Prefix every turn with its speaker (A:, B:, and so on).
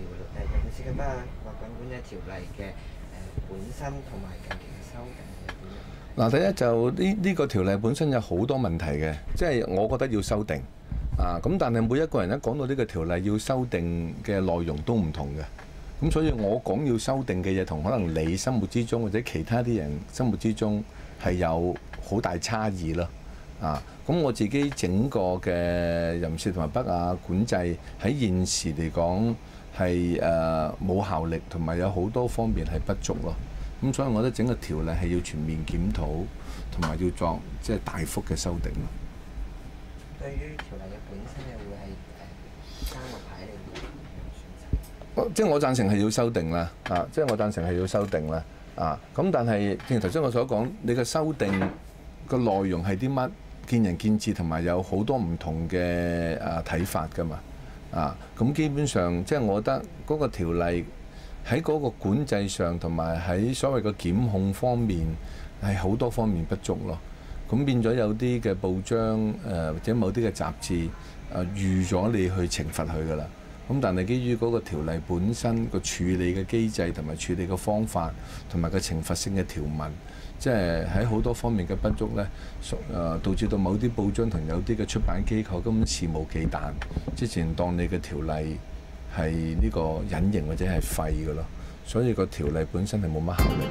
A: 有冇先覺得話緊管嘅條例嘅本身同埋近期嘅修訂係點樣？
B: 嗱，第一就呢個條例本身有好多問題嘅，即係我覺得要修訂啊。咁但係每一個人一講到呢個條例要修訂嘅內容都唔同嘅，咁所以我講要修訂嘅嘢同可能你心目之中或者其他啲人心目之中係有好大差異咯。啊，咁我自己整個嘅淫褻同埋不雅管制喺現時嚟講係冇效力，同埋有好多方面係不足咯。咁所以我覺得整個條例係要全面檢討，同埋要作即係大幅嘅修訂咯。
A: 對於條例嘅本身，你會係三個牌嚟選擇？
B: 即係我贊成係要修訂啦，即係我贊成係要修訂啦，咁但係正如頭先我所講，你嘅修訂個內容係啲乜，見仁見智，同埋有好多唔同嘅睇法㗎嘛，咁基本上即係我覺得嗰個條例喺嗰個管制上，同埋喺所謂嘅檢控方面係好多方面不足咯。咁變咗有啲嘅報章或者某啲嘅雜誌預咗你去懲罰佢㗎啦。咁但係基於嗰個條例本身個處理嘅機制同埋處理嘅方法同埋個懲罰性嘅條文，即係喺好多方面嘅不足呢，導致到某啲報章同有啲嘅出版機構根本肆無忌憚，之前當你嘅條例係呢個隱形或者係廢嘅咯，所以個條例本身係冇乜效力。